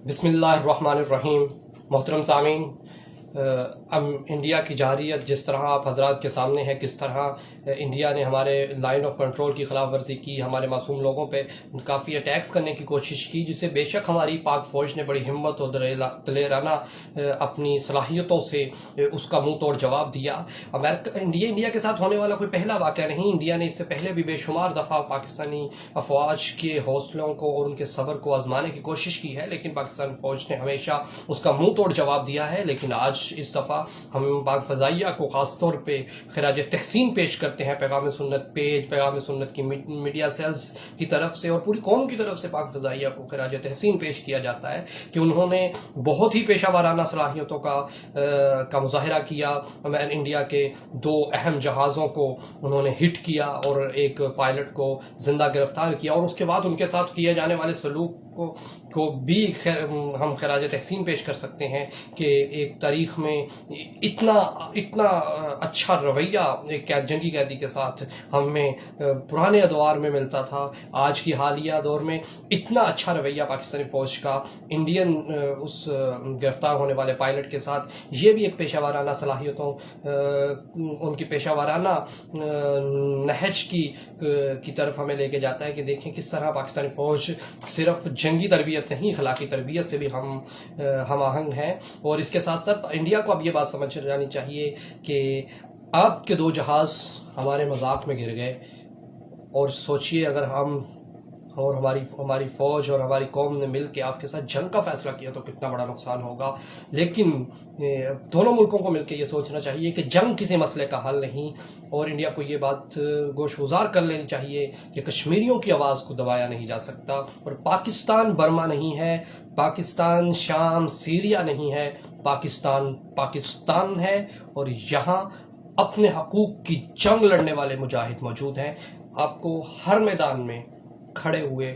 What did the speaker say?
بسم اللہ الرحمن الرحیم۔ محترم سامعین، انڈیا کی جارحیت جس طرح آپ حضرات کے سامنے ہے، کس طرح انڈیا نے ہمارے لائن آف کنٹرول کی خلاف ورزی کی، ہمارے معصوم لوگوں پہ کافی اٹیکس کرنے کی کوشش کی، جسے بے شک ہماری پاک فوج نے بڑی ہمت اور دلیرانہ اپنی صلاحیتوں سے اس کا منہ توڑ جواب دیا۔ انڈیا کے ساتھ ہونے والا کوئی پہلا واقعہ نہیں۔ انڈیا نے اس سے پہلے بھی بے شمار دفعہ پاکستانی افواج کے حوصلوں کو اور ان کے صبر کو آزمانے کی کوشش کی ہے، لیکن پاکستان فوج نے ہمیشہ اس کا منہ توڑ جواب دیا ہے۔ لیکن آج اس دفعہ ہم پاک فضائیہ کو خاص طور پہ خراج تحسین پیش کرتے ہیں، پیغام سنت پیج، پیغام سنت کی میڈیا سیلز کی طرف سے اور پوری قوم کی طرف سے پاک فضائیہ کو خراج تحسین پیش کیا جاتا ہے کہ انہوں نے بہت ہی پیشہ وارانہ صلاحیتوں کا مظاہرہ کیا۔ انڈیا کے 2 اہم جہازوں کو انہوں نے ہٹ کیا اور ایک پائلٹ کو زندہ گرفتار کیا، اور اس کے بعد ان کے ساتھ کیے جانے والے سلوک کو بھی ہم خراج تحسین پیش کر سکتے ہیں کہ ایک تاریخ میں اتنا اچھا رویہ ایک جنگی قیدی کے ساتھ ہمیں پرانے ادوار میں ملتا تھا، آج کی حالیہ دور میں اتنا اچھا رویہ پاکستانی فوج کا انڈین اس گرفتار ہونے والے پائلٹ کے ساتھ، یہ بھی ایک پیشہ وارانہ صلاحیتوں، ان کی پیشہ وارانہ نہج کی طرف ہمیں لے کے جاتا ہے کہ دیکھیں کس طرح پاکستانی فوج صرف جنگی تربیت نہیں، اخلاقی تربیت سے بھی ہم آہنگ ہیں۔ اور اس کے ساتھ ساتھ انڈیا کو اب یہ بات سمجھ جانی چاہیے کہ آپ کے 2 جہاز ہمارے مذاق میں گر گئے، اور سوچئے اگر ہم اور ہماری فوج اور ہماری قوم نے مل کے آپ کے ساتھ جنگ کا فیصلہ کیا تو کتنا بڑا نقصان ہوگا۔ لیکن دونوں ملکوں کو مل کے یہ سوچنا چاہیے کہ جنگ کسی مسئلے کا حل نہیں، اور انڈیا کو یہ بات گوش گزار کر لینی چاہیے کہ کشمیریوں کی آواز کو دبایا نہیں جا سکتا، اور پاکستان برما نہیں ہے، پاکستان شام سیریا نہیں ہے، پاکستان ہے، اور یہاں اپنے حقوق کی جنگ لڑنے والے مجاہد موجود ہیں۔ آپ کو ہر میدان میں کھڑے ہوئے